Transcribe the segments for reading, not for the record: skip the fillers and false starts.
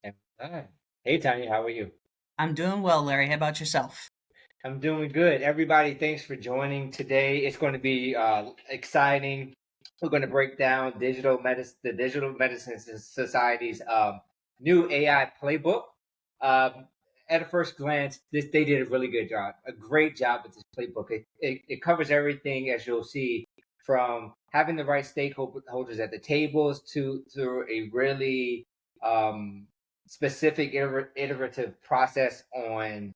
And- Hey, Tanya, how are you? I'm doing well, Larry. How about yourself? I'm doing good. Everybody, thanks for joining today. It's going to be exciting. We're going to break down the Digital Medicine Society's new AI playbook. Um, at a first glance, they did a really good job, a great job with this playbook. It covers everything, as you'll see, from having the right stakeholders at the tables to a really um, specific iterative process on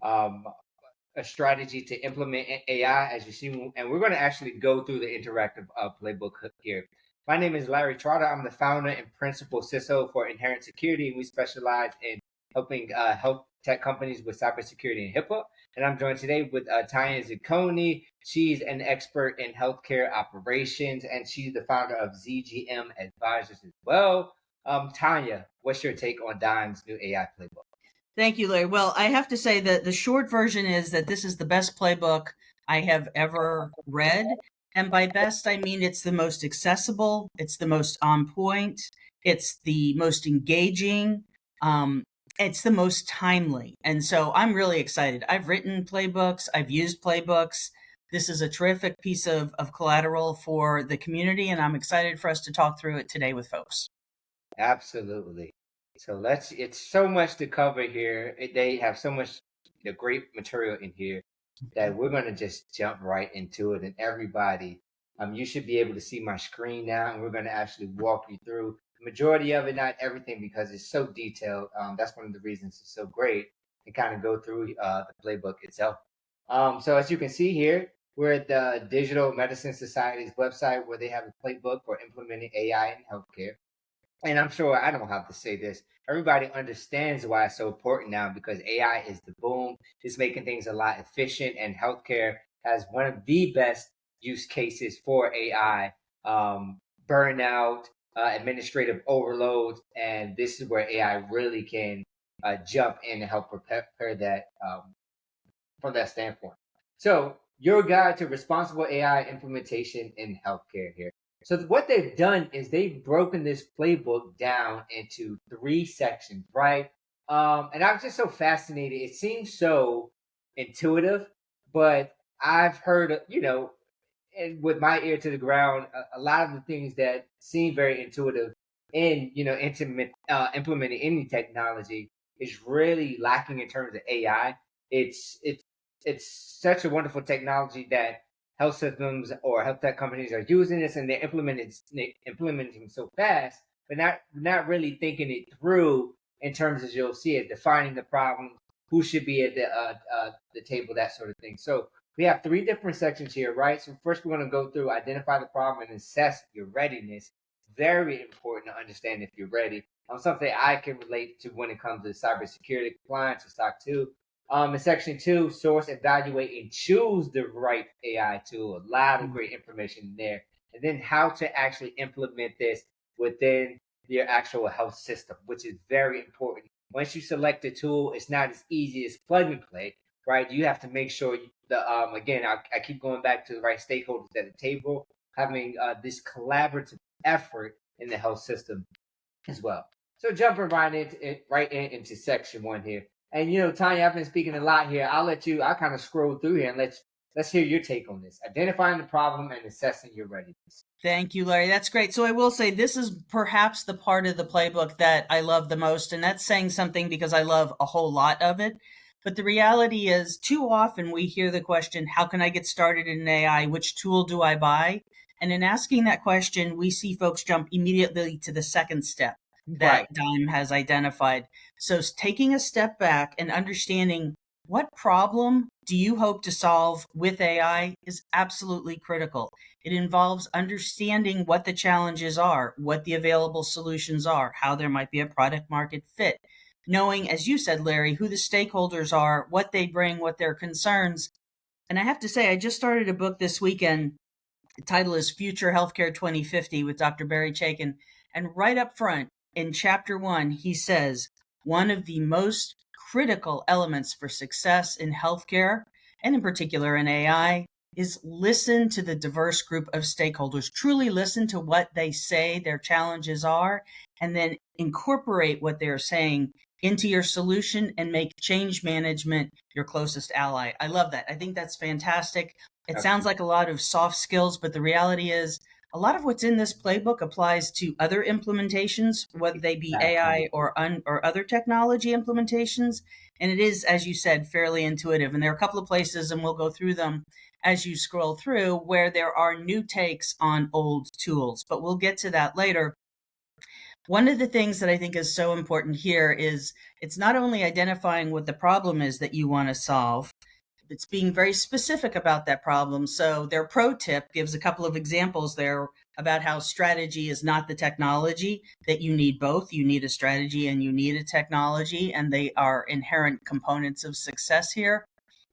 um, a strategy to implement AI, as you see, and we're going to actually go through the interactive playbook here. My name is Larry Trotter. I'm the founder and principal CISO for Inherent Security, and we specialize in helping health tech companies with cybersecurity and HIPAA. And I'm joined today with Tanya Zicconi. She's an expert in healthcare operations, and she's the founder of ZGM Advisors as well. Tanya, what's your take on Dime's new AI playbook? Thank you, Larry. Well, I have to say that the short version is that this is the best playbook I have ever read. And by best, I mean it's the most accessible, it's the most on point, it's the most engaging, um, it's the most timely. And so I'm really excited. I've written playbooks, I've used playbooks. This is a terrific piece of collateral for the community, and I'm excited for us to talk through it today with folks. Absolutely. So it's so much to cover here. They have so much great material in here that we're going to just jump right into it. And everybody, you should be able to see my screen now, and we're going to actually walk you through the majority of it, not everything, because it's so detailed. That's one of the reasons it's so great and kind of go through the playbook itself. So as you can see here, we're at the Digital Medicine Society's website where they have a playbook for implementing AI in healthcare. And I'm sure I don't have to say this. Everybody understands why it's so important now because AI is the boom. It's making things a lot efficient, and healthcare has one of the best use cases for AI. Burnout, administrative overload, and this is where AI really can jump in and help prepare that from that standpoint. So, your guide to responsible AI implementation in healthcare here. So, what they've done is they've broken this playbook down into three sections, right? And I was just so fascinated. It seems so intuitive, but I've heard, and with my ear to the ground, a lot of the things that seem very intuitive in, implementing any technology is really lacking in terms of AI. It's such a wonderful technology that health systems or health tech companies are using this, and they're implementing so fast, but not really thinking it through in terms, as you'll see it, defining the problem, who should be at the table, that sort of thing. So we have three different sections here, right? So first we're going to go through identify the problem and assess your readiness. Very important to understand if you're ready. Something I can relate to when it comes to cybersecurity compliance or SOC 2. In section two, source, evaluate, and choose the right AI tool. A lot of great information in there. And then how to actually implement this within your actual health system, which is very important. Once you select a tool, it's not as easy as plug and play, right? You have to make sure again, I keep going back to the right stakeholders at the table, having this collaborative effort in the health system as well. So jumping into section one here. And Tanya, I've been speaking a lot here. I'll kind of scroll through here and let's hear your take on this. Identifying the problem and assessing your readiness. Thank you, Larry. That's great. So I will say this is perhaps the part of the playbook that I love the most, and that's saying something because I love a whole lot of it. But the reality is, too often we hear the question, how can I get started in AI? Which tool do I buy? And in asking that question, we see folks jump immediately to the second step that Right. Dime has identified. So taking a step back and understanding what problem do you hope to solve with AI is absolutely critical. It involves understanding what the challenges are, what the available solutions are, how there might be a product market fit, knowing, as you said, Larry, who the stakeholders are, what they bring, what their concerns. And I have to say, I just started a book this weekend. The title is Future Healthcare 2050 with Dr. Barry Chaikin. And right up front in chapter one, he says, one of the most critical elements for success in healthcare, and in particular in AI, is listen to the diverse group of stakeholders, truly listen to what they say their challenges are, and then incorporate what they're saying into your solution and make change management your closest ally. I love that. I think that's fantastic. It sounds Absolutely. like a lot of soft skills, but the reality is a lot of what's in this playbook applies to other implementations, whether they be AI Exactly. or other technology implementations. And it is, as you said, fairly intuitive. And there are a couple of places, and we'll go through them as you scroll through, where there are new takes on old tools. But we'll get to that later. One of the things that I think is so important here is it's not only identifying what the problem is that you want to solve, it's being very specific about that problem. So their pro tip gives a couple of examples there about how strategy is not the technology, that you need both. You need a strategy and you need a technology, and they are inherent components of success here.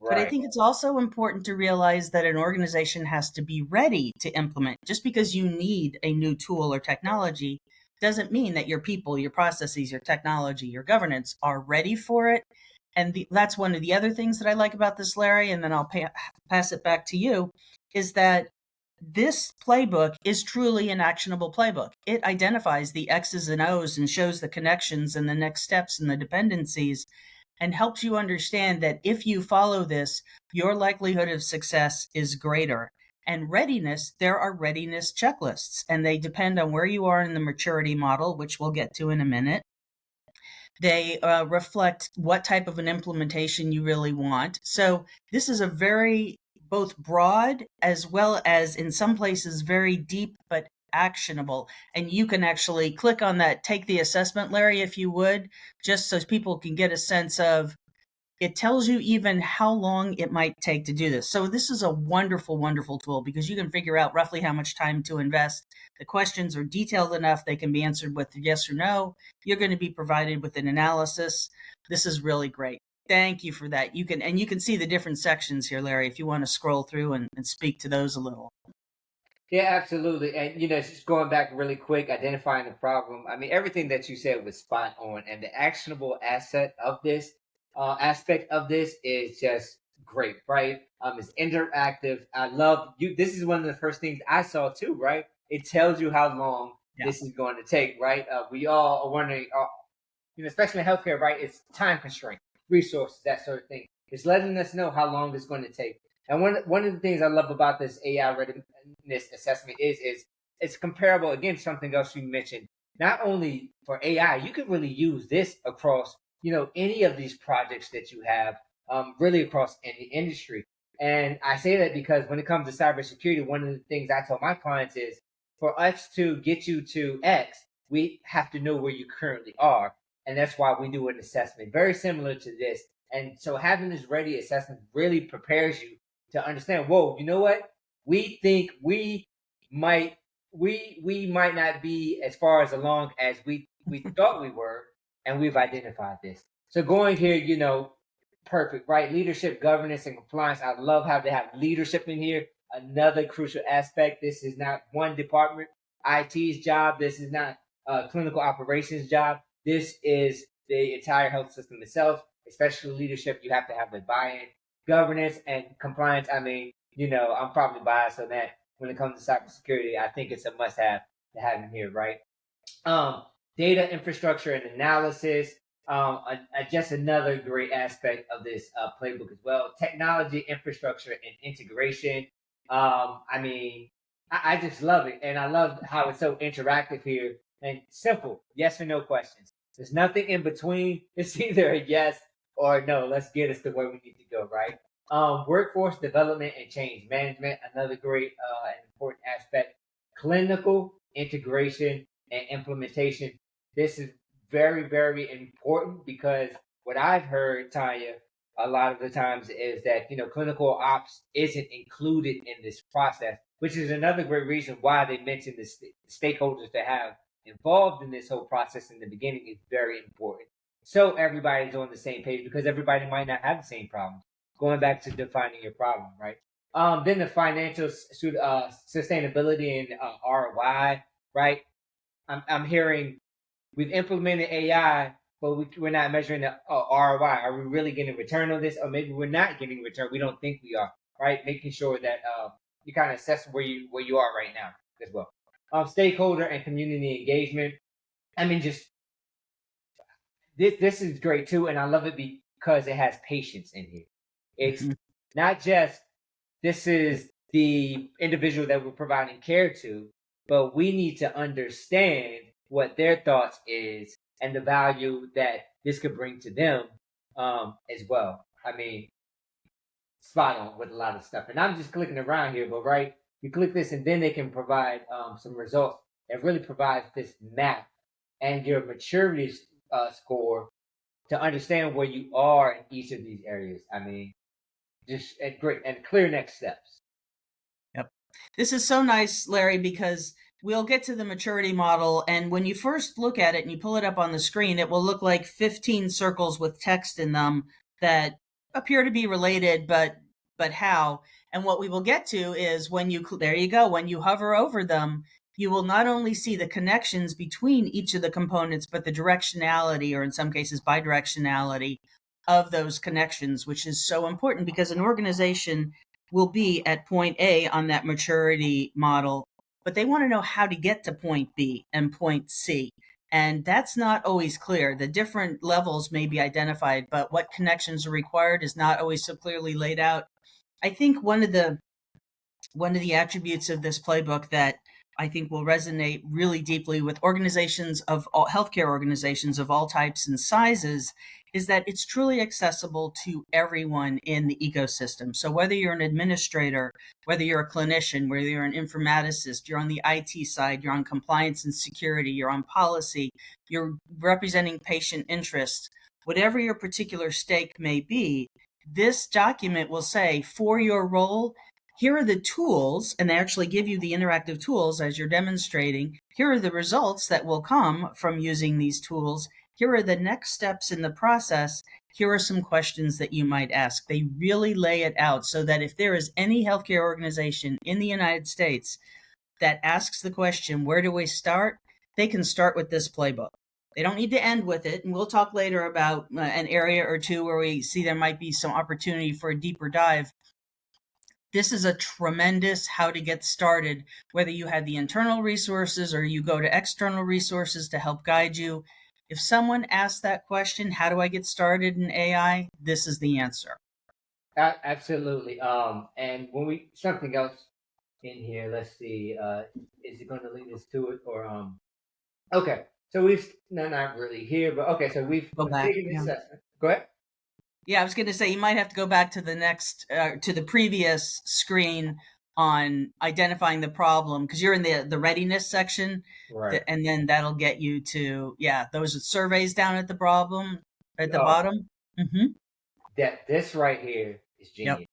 But I Right. think it's also important to realize that an organization has to be ready to implement. Just because you need a new tool or technology doesn't mean that your people, your processes, your technology, your governance are ready for it. And that's one of the other things that I like about this, Larry, and then I'll pass it back to you, is that this playbook is truly an actionable playbook. It identifies the X's and O's and shows the connections and the next steps and the dependencies, and helps you understand that if you follow this, your likelihood of success is greater. And readiness, there are readiness checklists, and they depend on where you are in the maturity model, which we'll get to in a minute. They reflect what type of an implementation you really want. So this is a very both broad as well as in some places very deep but actionable. And you can actually click on that, take the assessment, Larry, if you would, just so people can get a sense of, it tells you even how long it might take to do this. So this is a wonderful, wonderful tool because you can figure out roughly how much time to invest. The questions are detailed enough. They can be answered with yes or no. You're going to be provided with an analysis. This is really great. Thank you for that. You can see the different sections here, Larry, if you want to scroll through and speak to those a little. Yeah, absolutely. And just going back really quick, identifying the problem. I mean, everything that you said was spot on, and the actionable asset of this aspect of this is just great, right? It's interactive. I love you. This is one of the first things I saw too, right? It tells you how long Yeah. this is going to take, right? We all are wondering, especially in healthcare, right? It's time constraint, resources, that sort of thing. It's letting us know how long it's going to take. And one of the things I love about this AI readiness assessment is it's comparable again something else you mentioned. Not only for AI, you can really use this across any of these projects that you have, really across any industry. And I say that because when it comes to cybersecurity, one of the things I tell my clients is for us to get you to X, we have to know where you currently are, and that's why we do an assessment very similar to this. And so having this ready assessment really prepares you to understand, whoa, you know what, we think might we might not be as far as along as we thought we were, and we've identified this. So going here, perfect, right? Leadership, governance, and compliance. I love how they have leadership in here. Another crucial aspect. This is not one department, IT's job. This is not clinical operations job. This is the entire health system itself, especially leadership. You have to have the buy-in, governance, and compliance. I mean, I'm probably biased on that. When it comes to cybersecurity, I think it's a must-have to have in here, right? Um, Data infrastructure and analysis. Just another great aspect of this playbook as well. Technology, infrastructure, and integration. I mean, I just love it, and I love how it's so interactive here and simple. Yes or no questions. There's nothing in between. It's either a yes or no. Let's get us to where we need to go, right? Workforce development and change management. Another great and important aspect. Clinical integration and implementation. This is very, very important because what I've heard, Tanya, a lot of the times is that clinical ops isn't included in this process, which is another great reason why they mentioned the stakeholders that have involved in this whole process in the beginning is very important. So everybody's on the same page because everybody might not have the same problem. Going back to defining your problem, right? Then the financial sustainability and ROI, right? I'm hearing we've implemented AI, but we're not measuring the ROI. Are we really getting a return on this? Or maybe we're not getting a return. We don't think we are, right? Making sure that you kind of assess where you are right now as well. Stakeholder and community engagement. I mean, just this is great too, and I love it because it has patience in here. It's Mhm. not just this is the individual that we're providing care to, but we need to understand what their thoughts is and the value that this could bring to them as well. I mean, spot on with a lot of stuff. And I'm just clicking around here, but right, you click this and then they can provide some results that really provides this map and your maturity score to understand where you are in each of these areas. I mean, just great and clear next steps. Yep. This is so nice, Larry, because we'll get to the maturity model. And when you first look at it and you pull it up on the screen, it will look like 15 circles with text in them that appear to be related, but how? And what we will get to is when you, there you go, when you hover over them, you will not only see the connections between each of the components, but the directionality, or in some cases, bidirectionality of those connections, which is so important because an organization will be at point A on that maturity model, but they want to know how to get to point B and point C. And that's not always clear. The different levels may be identified, but what connections are required is not always so clearly laid out. I think one of the attributes of this playbook that I think will resonate really deeply with organizations of all, healthcare organizations of all types and sizes, is that it's truly accessible to everyone in the ecosystem. So whether you're an administrator, whether you're a clinician, whether you're an informaticist, you're on the IT side, you're on compliance and security, you're on policy, you're representing patient interests, whatever your particular stake may be, this document will say, for your role, here are the tools, and they actually give you the interactive tools as you're demonstrating. Here are the results that will come from using these tools. Here are the next steps in the process. Here are some questions that you might ask. They really lay it out so that if there is any healthcare organization in the United States that asks the question, where do we start? They can start with this playbook. They don't need to end with it. And we'll talk later about an area or two where we see there might be some opportunity for a deeper dive. This is a tremendous how to get started, whether you have the internal resources or you go to external resources to help guide you. If someone asks that question, how do I get started in AI? This is the answer. Absolutely. And when we something else in here, let's see. Is it going to lead us to it or Okay, so we've no, not really here, but okay, so we've Go back. completed the Yeah. assessment. Go ahead. Yeah, I was going to say you might have to go back to the previous screen on identifying the problem because you're in the readiness section, Right. and then that'll get you to those are surveys down at the Oh, bottom. Mm-hmm. that this right here is Yep. genius.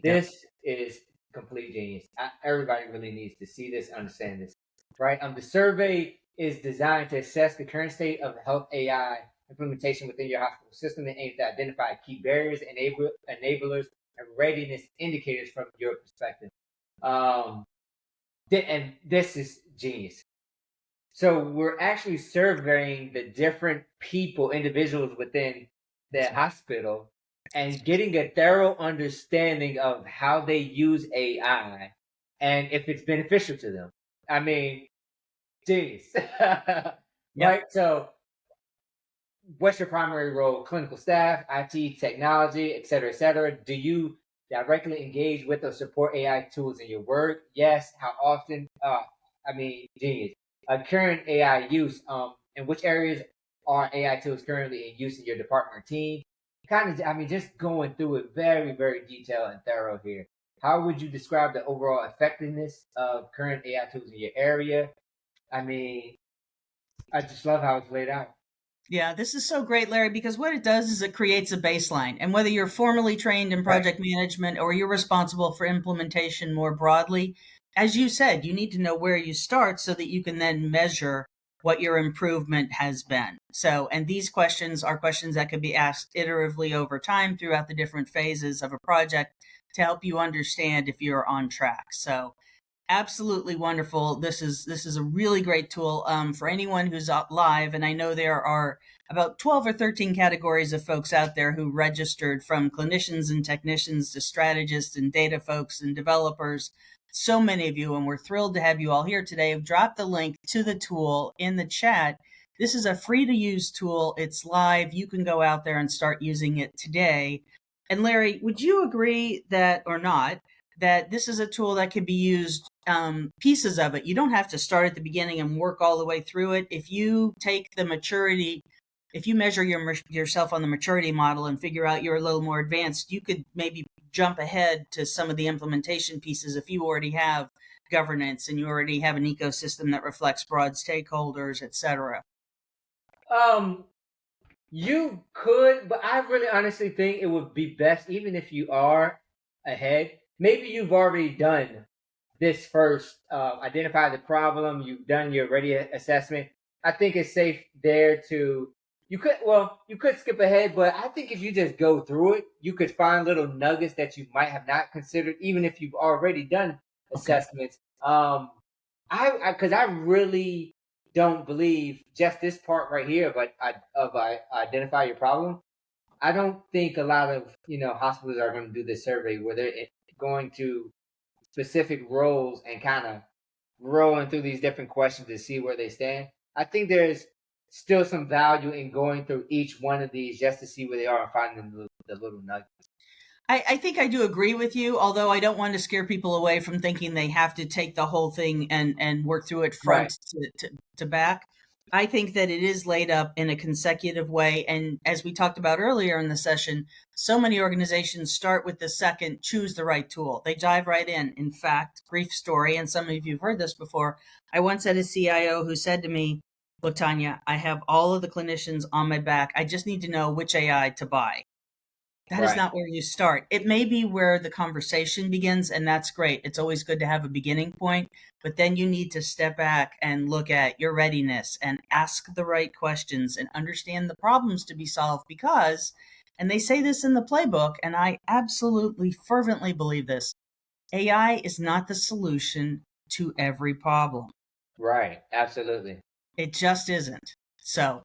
Yep. This is complete genius. Everybody really needs to see this, understand this, right? The survey is designed to assess the current state of health AI implementation within your hospital system and aims to identify key barriers, enablers, and readiness indicators from your perspective. Um, and this is genius. So we're actually surveying the different people, individuals within the hospital, and getting a thorough understanding of how they use AI and if it's beneficial to them. I mean, geez. Yep. Right? So what's your primary role? Clinical staff, IT, technology, et cetera, et cetera. Do you directly engage with or support AI tools in your work? Yes. How often? I mean, genius. Current AI use. In which areas are AI tools currently in use in your department or team? Kind of, I mean, just going through it very, very detailed and thorough here. How would you describe the overall effectiveness of current AI tools in your area? I mean, I just love how it's laid out. Yeah, this is so great, Larry, because what it does is it creates a baseline. And whether you're formally trained in Right. project management or you're responsible for implementation more broadly, as you said, you need to know where you start so that you can then measure what your improvement has been. So, and these questions are questions that can be asked iteratively over time throughout the different phases of a project to help you understand if you're on track. So, Absolutely wonderful. This is a really great tool for anyone who's live, and I know there are about 12 or 13 categories of folks out there who registered, from clinicians and technicians to strategists and data folks and developers. So many of you, and we're thrilled to have you all here today. I've dropped the link to the tool in the chat. This is a free to use tool. It's live. You can go out there and start using it today. And Larry, would you agree that, or not, that this is a tool that could be used, pieces of it? You don't have to start at the beginning and work all the way through it. If you take the maturity, if you measure yourself on the maturity model and figure out you're a little more advanced, you could maybe jump ahead to some of the implementation pieces if you already have governance and you already have an ecosystem that reflects broad stakeholders, et cetera. Um, you could, but I really honestly think it would be best, even if you are ahead. Maybe you've already done this first, identify the problem. You've done your ready assessment. I think it's safe there to. You could skip ahead, but I think if you just go through it, you could find little nuggets that you might have not considered, even if you've already done Okay. assessments. Because I really don't believe just this part right here, but identify your problem. I don't think a lot of hospitals are going to do this survey where they're going to specific roles and kind of rolling through these different questions to see where they stand. I think there's still some value in going through each one of these just to see where they are and finding the little nuggets. I think I do agree with you, although I don't want to scare people away from thinking they have to take the whole thing and work through it Right. front to back. I think that it is laid up in a consecutive way. And as we talked about earlier in the session, so many organizations start with the second, choose the right tool. They dive right in. In fact, brief story, and some of you have heard this before. I once had a CIO who said to me, "Look, Tanya, I have all of the clinicians on my back. I just need to know which AI to buy." That is Right. not where you start. It may be where the conversation begins, and that's great. It's always good to have a beginning point, but then you need to step back and look at your readiness and ask the right questions and understand the problems to be solved because, and they say this in the playbook, and I absolutely fervently believe this, AI is not the solution to every problem. Right. Absolutely. It just isn't. So,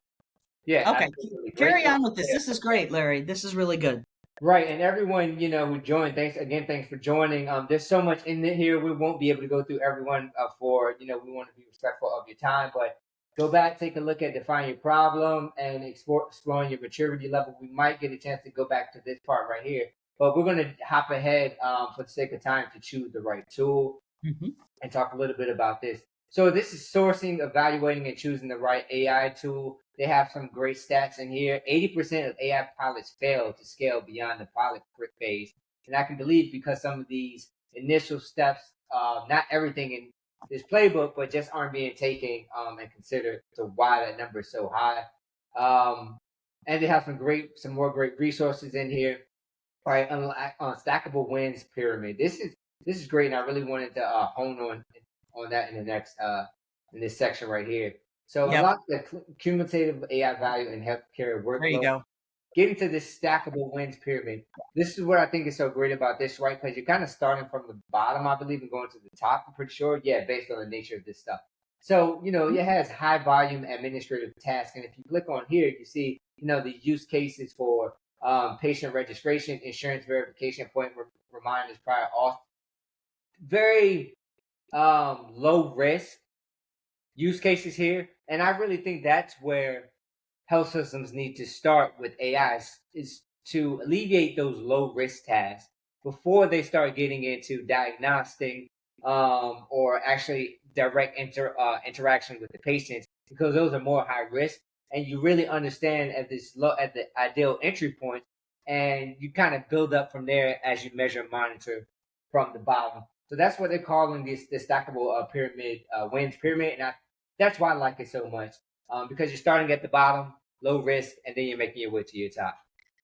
Yeah. okay, Absolutely. Great carry point on with this. there. This is great, Larry. This is really good. Right, and everyone who joined, thanks again. Thanks for joining. There's so much in here. We won't be able to go through everyone for we want to be respectful of your time, but go back, take a look at define your problem and exploring your maturity level. We might get a chance to go back to this part right here, but we're going to hop ahead for the sake of time to choose the right tool Mhm. and talk a little bit about this. So this is sourcing, evaluating, and choosing the right AI tool. They have some great stats in here. 80% of AI pilots fail to scale beyond the pilot phase. And I can believe because some of these initial steps, not everything in this playbook, but just aren't being taken and considered to why that number is so high. And they have some more great resources in here. All right, on stackable wins pyramid. This is great, and I really wanted to hone on that in the next in this section right here. So Yep. unlock the cumulative AI value in healthcare There you workflow. go. Getting to this stackable wins pyramid. This is what I think is so great about this, right? Because you're kind of starting from the bottom, I believe, and going to the top. I'm pretty sure, yeah, based on the nature of this stuff. So it has high volume administrative tasks, and if you click on here, you see the use cases for patient registration, insurance verification, appointment reminders, prior auth. Very low risk use cases here, and I really think that's where health systems need to start with AI is to alleviate those low risk tasks before they start getting into diagnostic or actually direct interaction with the patients because those are more high risk and you really understand at the ideal entry point and you kind of build up from there as you measure and monitor from the bottom. So that's what they're calling this stackable pyramid wins pyramid, and that's why I like it so much because you're starting at the bottom, low risk, and then you're making your way to your top.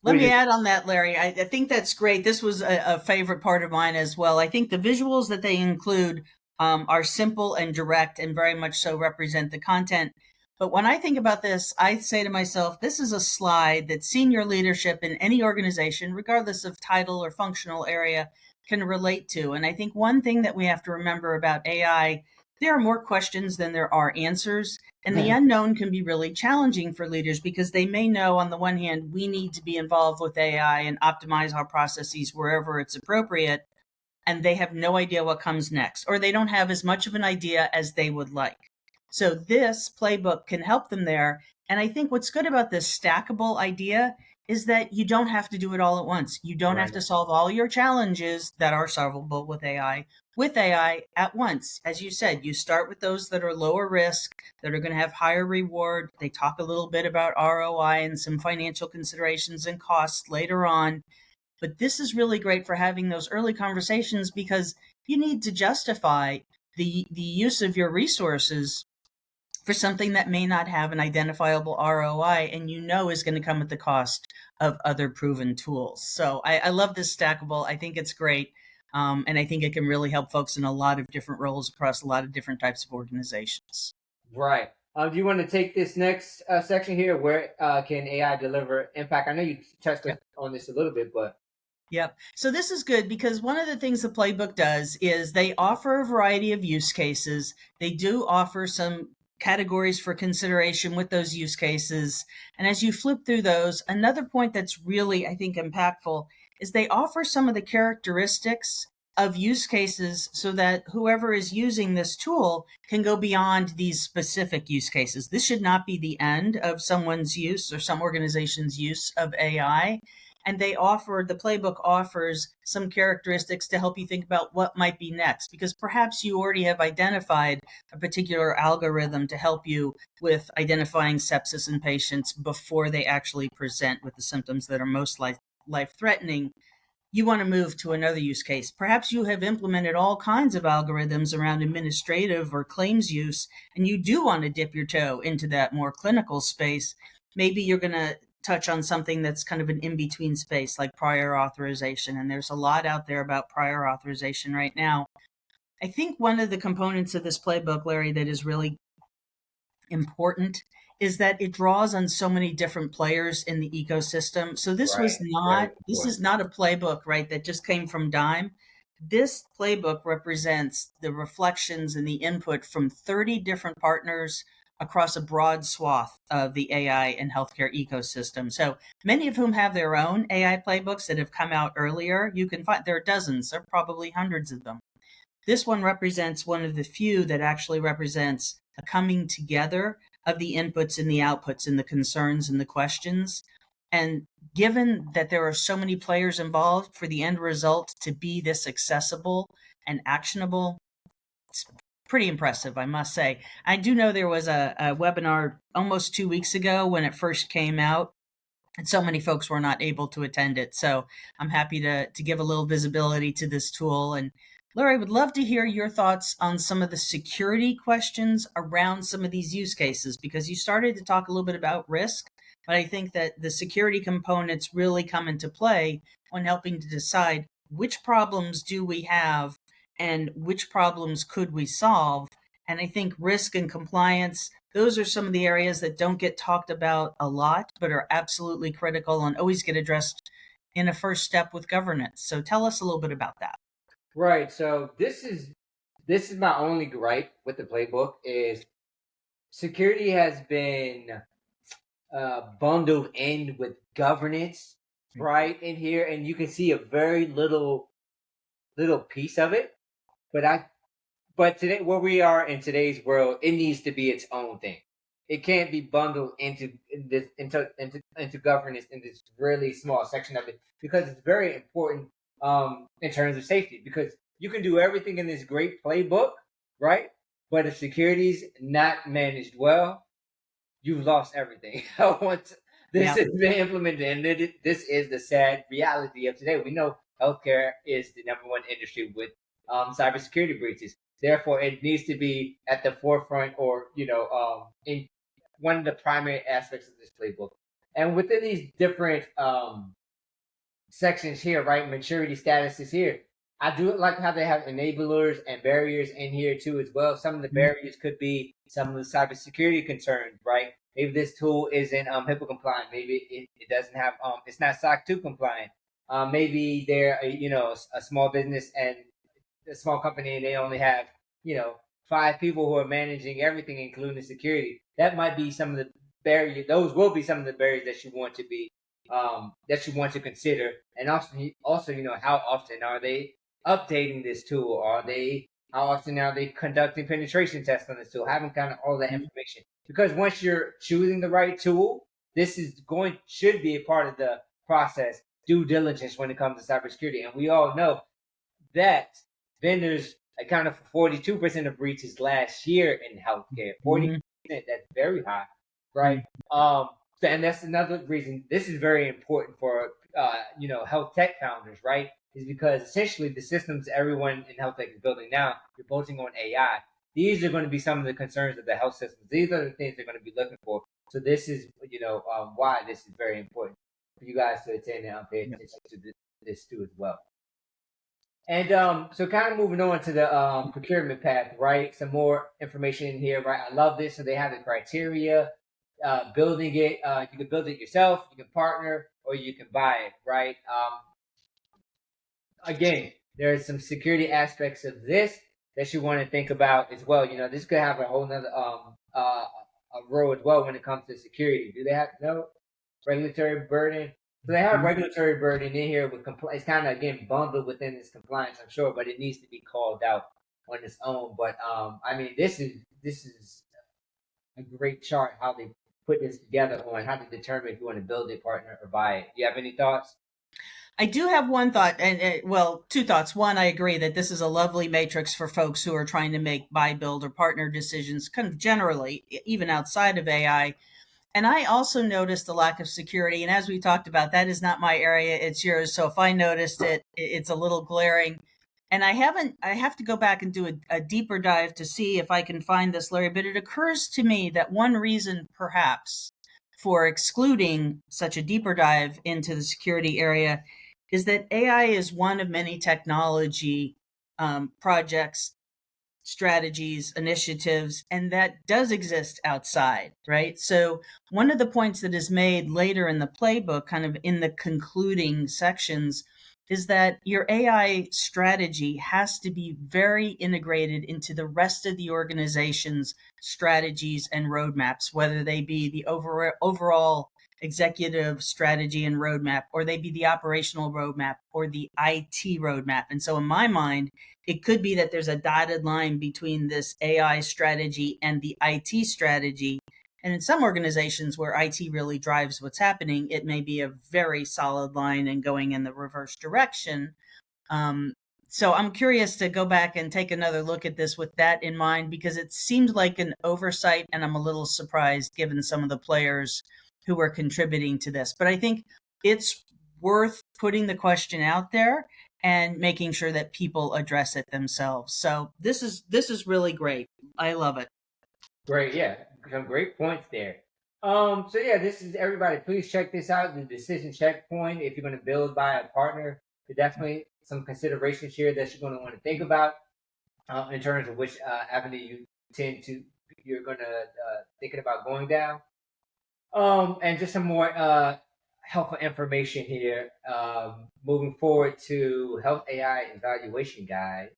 What Let do me you? add on that, Larry. I think that's great. This was a favorite part of mine as well. I think the visuals that they include are simple and direct and very much so represent the content. But when I think about this, I say to myself, this is a slide that senior leadership in any organization, regardless of title or functional area, can relate to. And I think one thing that we have to remember about AI, there are more questions than there are answers. And the unknown can be really challenging for leaders because they may know, on the one hand, we need to be involved with AI and optimize our processes wherever it's appropriate. And they have no idea what comes next, or they don't have as much of an idea as they would like. So this playbook can help them there. And I think what's good about this stackable idea is that you don't have to do it all at once. You don't have Right. to solve all your challenges that are solvable with AI at once. As you said, you start with those that are lower risk, that are going to have higher reward. They talk a little bit about ROI and some financial considerations and costs later on. But this is really great for having those early conversations because you need to justify the use of your resources for something that may not have an identifiable ROI and is going to come at the cost of other proven tools. So I love this stackable. I think it's great. And I think it can really help folks in a lot of different roles across a lot of different types of organizations. Right. Do you want to take this next section here? Where can AI deliver impact? I know you touched on this a little bit, but Yep. So this is good because one of the things the playbook does is they offer a variety of use cases. They do offer some categories for consideration with those use cases. And as you flip through those, another point that's really, I think, impactful is they offer some of the characteristics of use cases so that whoever is using this tool can go beyond these specific use cases. This should not be the end of someone's use or some organization's use of AI. And the playbook offers some characteristics to help you think about what might be next, because perhaps you already have identified a particular algorithm to help you with identifying sepsis in patients before they actually present with the symptoms that are most life threatening. You want to move to another use case. Perhaps you have implemented all kinds of algorithms around administrative or claims use, and you do want to dip your toe into that more clinical space. Maybe you're going to touch on something that's kind of an in-between space like prior authorization. And there's a lot out there about prior authorization right now. I think one of the components of this playbook, Larry, that is really important is that it draws on so many different players in the ecosystem. So this right, was very this is important. not a playbook, right, that just came from Dime. This playbook represents the reflections and the input from 30 different partners across a broad swath of the AI and healthcare ecosystem. So many of whom have their own AI playbooks that have come out earlier. You can find there are dozens, there are probably hundreds of them. This one represents one of the few that actually represents a coming together of the inputs and the outputs and the concerns and the questions. And given that there are so many players involved for the end result to be this accessible and actionable, it's pretty impressive, I must say. I do know there was a webinar almost 2 weeks ago when it first came out, and so many folks were not able to attend it. So I'm happy to give a little visibility to this tool. And Larry, I would love to hear your thoughts on some of the security questions around some of these use cases, because you started to talk a little bit about risk, but I think that the security components really come into play when helping to decide which problems do we have and which problems could we solve. And I think risk and compliance, those are some of the areas that don't get talked about a lot, but are absolutely critical and always get addressed in a first step with governance. So tell us a little bit about that. Right. So this is my only gripe with the playbook is security has been bundled in with governance right in here, and you can see a very little piece of it. But today, where we are in today's world, it needs to be its own thing. It can't be bundled into governance in this really small section of it, because it's very important in terms of safety. Because you can do everything in this great playbook, right? But if security's not managed well, you've lost everything. Once this Yeah. has been implemented, and this is the sad reality of today. We know healthcare is the number one industry with cybersecurity breaches. Therefore, it needs to be at the forefront, or in one of the primary aspects of this playbook. And within these different sections here, right? Maturity status is here. I do like how they have enablers and barriers in here too as well. Some of the Mhm. barriers could be some of the cybersecurity concerns, right? Maybe this tool isn't HIPAA compliant. Maybe it doesn't have it's not SOC 2 compliant. maybe they're a small business and a small company, and they only have you know 5 people who are managing everything, including security. That might be some of the barriers. Those will be some of the barriers that you want to be that you want to consider, and also how often are they updating this tool? How often are they conducting penetration tests on this tool? Having kind of all that information, because once you're choosing the right tool, this is should be a part of the process, due diligence when it comes to cybersecurity. And we all know that vendors accounted for 42% of breaches last year in healthcare. 40%, that's very high, right? And that's another reason this is very important for health tech founders, right? Is because essentially the systems everyone in health tech is building now, you're bolting on AI. These are going to be some of the concerns of the health systems. These are the things they're going to be looking for. So this is why this is very important for you guys to attend and pay attention to this too as well. And so kind of moving on to the procurement path, right? Some more information in here, right? I love this. So they have the criteria, building it. You can build it yourself, you can partner, or you can buy it, right? Again, there's some security aspects of this that you want to think about as well. This could have a whole nother a role as well when it comes to security. Do they have no regulatory burden? So they have regulatory burden in here with compliance. It's kind of again bundled within this compliance, I'm sure, but it needs to be called out on its own. But I mean, this is a great chart how they put this together on how to determine if you want to build a partner or buy it. Do you have any thoughts? I do have one thought, and well, two thoughts. One, I agree that this is a lovely matrix for folks who are trying to make buy, build, or partner decisions, kind of generally, even outside of AI. And I also noticed the lack of security. And as we talked about, that is not my area; it's yours. So if I noticed it, it's a little glaring. And I haven't. I have to go back and do a deeper dive to see if I can find this, Larry. But it occurs to me that one reason, perhaps, for excluding such a deeper dive into the security area is that AI is one of many technology projects, strategies, initiatives, and that does exist outside, right? So, one of the points that is made later in the playbook, kind of in the concluding sections, is that your AI strategy has to be very integrated into the rest of the organization's strategies and roadmaps, whether they be the overall executive strategy and roadmap, or they be the operational roadmap or the IT roadmap. And so, in my mind, it could be that there's a dotted line between this AI strategy and the IT strategy. And in some organizations where IT really drives what's happening, it may be a very solid line and going in the reverse direction. So I'm curious to go back and take another look at this with that in mind, because it seems like an oversight, and I'm a little surprised given some of the players who are contributing to this. But I think it's worth putting the question out there and making sure that people address it themselves. So this is really great. I love it. Great, yeah, some great points there. So yeah, this is everybody. Please check this out. The decision checkpoint. If you're going to build by a partner, there's definitely some considerations here that you're going to want to think about in terms of which avenue you're going to thinking about going down. And just some more helpful information here. Moving forward to Health AI Evaluation Guide.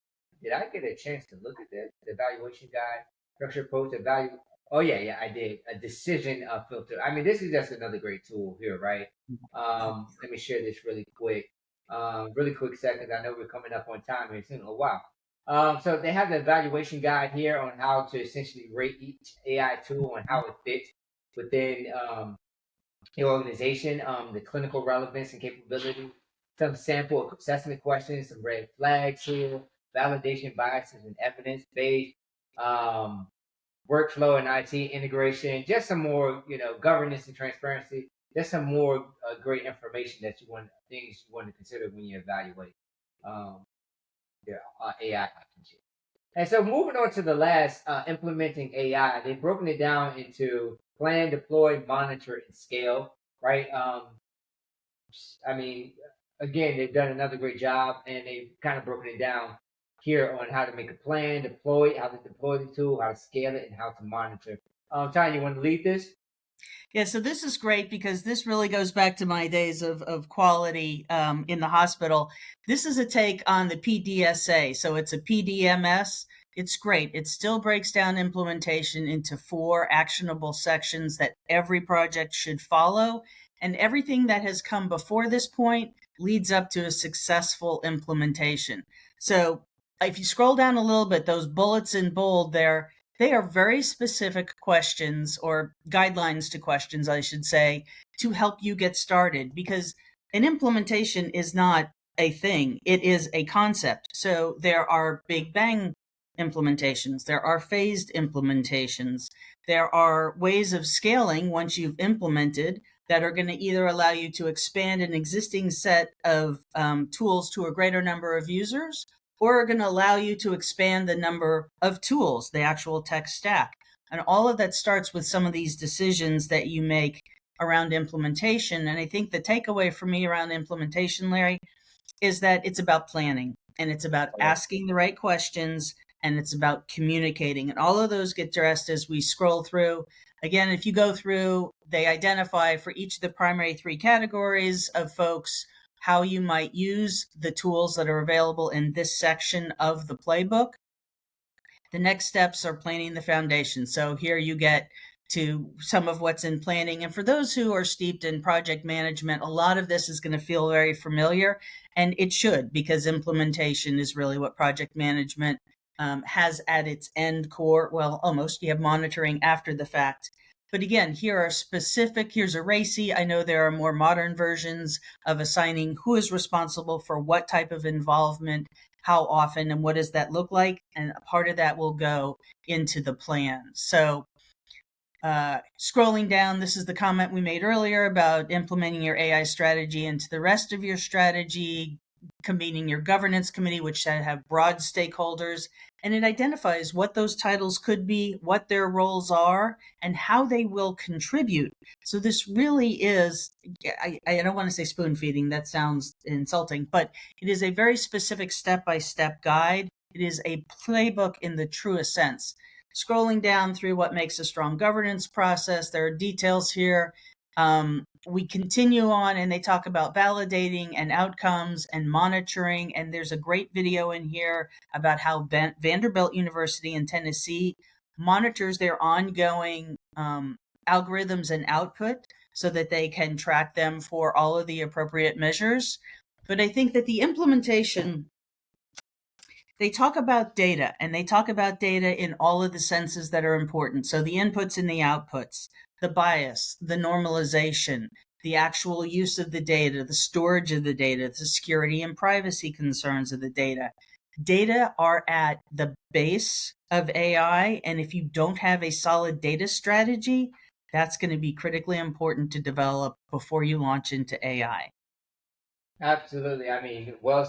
Did I get a chance to look at this? The evaluation guide, structure approach, evaluate. Oh yeah, I did. A decision filter. I mean, this is just another great tool here, right? Let me share this really quick. Really quick seconds. I know we're coming up on time here soon. Oh wow. So they have the evaluation guide here on how to essentially rate each AI tool and how it fits within the organization, the clinical relevance and capability, some sample assessment questions, some red flags here, validation biases and evidence based, um, workflow and IT integration, just some more, governance and transparency, just some more great information that things you want to consider when you evaluate um, your AI options. And so moving on to the last, implementing AI, they've broken it down into plan, deploy, monitor, and scale, right? I mean, again, they've done another great job, and they've kind of broken it down here on how to make a plan, how to deploy the tool, how to scale it, and how to monitor. Tanya, you want to lead this? Yeah, so this is great because this really goes back to my days of quality in the hospital. This is a take on the PDSA. So it's a PDMS. It's great. It still breaks down implementation into 4 actionable sections that every project should follow. And everything that has come before this point leads up to a successful implementation. So if you scroll down a little bit, those bullets in bold there, they are very specific questions or guidelines to questions, I should say, to help you get started because an implementation is not a thing, it is a concept. So there are big bang implementations, there are phased implementations, there are ways of scaling once you've implemented that are going to either allow you to expand an existing set of tools to a greater number of users or are going to allow you to expand the number of tools, the actual tech stack. And all of that starts with some of these decisions that you make around implementation. And I think the takeaway for me around implementation, Larry, is that it's about planning and it's about asking the right questions and it's about communicating. And all of those get addressed as we scroll through. Again, if you go through, they identify for each of the primary 3 categories of folks how you might use the tools that are available in this section of the playbook. The next steps are planning the foundation. So here you get to some of what's in planning. And for those who are steeped in project management, a lot of this is going to feel very familiar, and it should, because implementation is really what project management has at its end core. Well, almost. You have monitoring after the fact. But again, here are specific, here's a RACI. I know there are more modern versions of assigning who is responsible for what type of involvement, how often, and what does that look like. And a part of that will go into the plan. So scrolling down, this is the comment we made earlier about implementing your AI strategy into the rest of your strategy, convening your governance committee, which should have broad stakeholders, and it identifies what those titles could be, what their roles are, and how they will contribute. So this really is, I don't want to say spoon feeding, that sounds insulting, but it is a very specific step-by-step guide. It is a playbook in the truest sense. Scrolling down through what makes a strong governance process, there are details here. We continue on and they talk about validating and outcomes and monitoring. And there's a great video in here about how Vanderbilt University in Tennessee monitors their ongoing algorithms and output so that they can track them for all of the appropriate measures. But I think that the implementation, they talk about data and they talk about data in all of the senses that are important. So the inputs and the outputs, the bias, the normalization, the actual use of the data, the storage of the data, the security and privacy concerns of the data. Data are at the base of AI. And if you don't have a solid data strategy, that's going to be critically important to develop before you launch into AI. Absolutely. I mean, well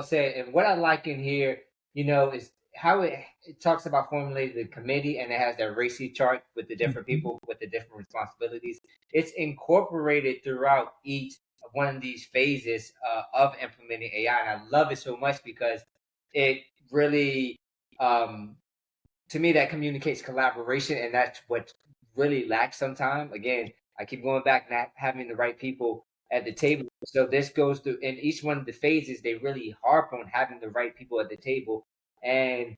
said. And what I like in here, is how it talks about formulating the committee, and it has that RACI chart with the different people with the different responsibilities. It's incorporated throughout each of one of these phases of implementing AI, and I love it so much because it really, to me, that communicates collaboration, and that's what really lacks sometimes. Again, I keep going back, not having the right people at the table. So this goes through in each one of the phases. They really harp on having the right people at the table. And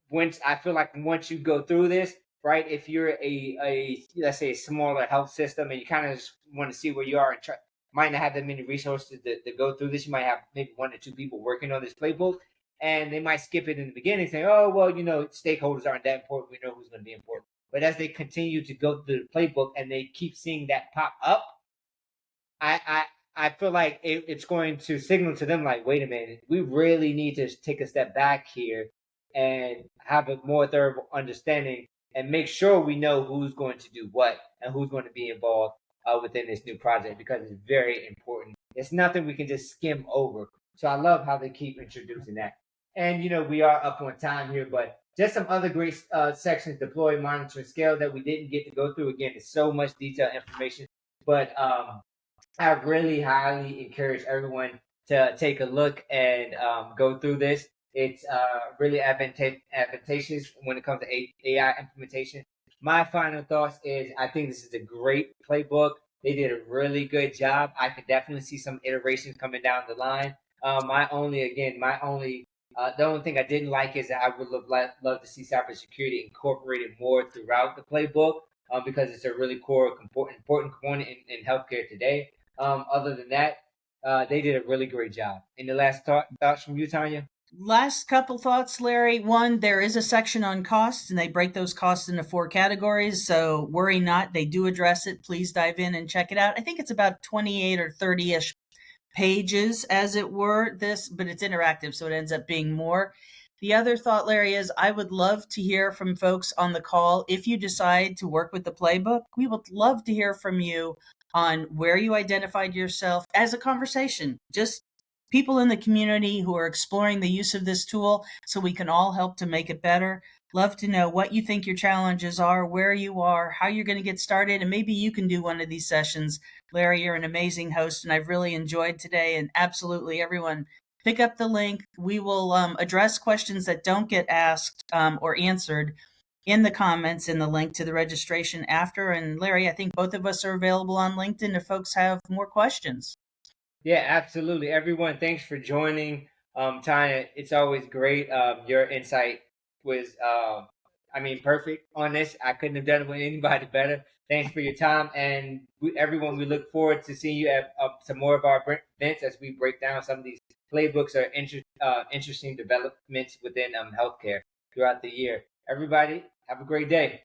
once I feel like once you go through this, right? If you're a let's say a smaller health system and you kind of just want to see where you are and might not have that many resources to go through this, you might have maybe 1 or 2 people working on this playbook, and they might skip it in the beginning, saying, "Oh, well, stakeholders aren't that important. We know who's going to be important." But as they continue to go through the playbook and they keep seeing that pop up, I I feel like it's going to signal to them like, wait a minute, we really need to take a step back here and have a more thorough understanding and make sure we know who's going to do what and who's going to be involved within this new project because it's very important. It's nothing we can just skim over. So I love how they keep introducing that. And we are up on time here, but just some other great sections: deploy, monitor, scale that we didn't get to go through. Again, it's so much detailed information, but I really highly encourage everyone to take a look and go through this. It's really advantageous when it comes to AI implementation. my final thoughts is I think this is a great playbook. They did a really good job. I could definitely see some iterations coming down the line. The only thing I didn't like is that I would love to see cybersecurity incorporated more throughout the playbook, because it's a really core, important component in healthcare today. Other than that, they did a really great job. Any last thoughts from you, Tanya? Last couple thoughts, Larry. One, there is a section on costs, and they break those costs into 4 categories. So worry not, they do address it. Please dive in and check it out. I think it's about 28 or 30-ish pages, as it were, but it's interactive, so it ends up being more. The other thought, Larry, is I would love to hear from folks on the call. If you decide to work with the playbook, we would love to hear from you on where you identified yourself as a conversation. Just people in the community who are exploring the use of this tool so we can all help to make it better. Love to know what you think your challenges are, where you are, how you're going to get started, and maybe you can do one of these sessions. Larry, you're an amazing host, and I've really enjoyed today. And absolutely, everyone, pick up the link. We will address questions that don't get asked or answered in the comments in the link to the registration after. And Larry, I think both of us are available on LinkedIn if folks have more questions. Yeah, absolutely. Everyone, thanks for joining. Tanya, it's always great. Your insight was, perfect on this. I couldn't have done it with anybody better. Thanks for your time. And everyone, we look forward to seeing you at some more of our events as we break down some of these playbooks or interesting developments within healthcare throughout the year. Everybody, have a great day.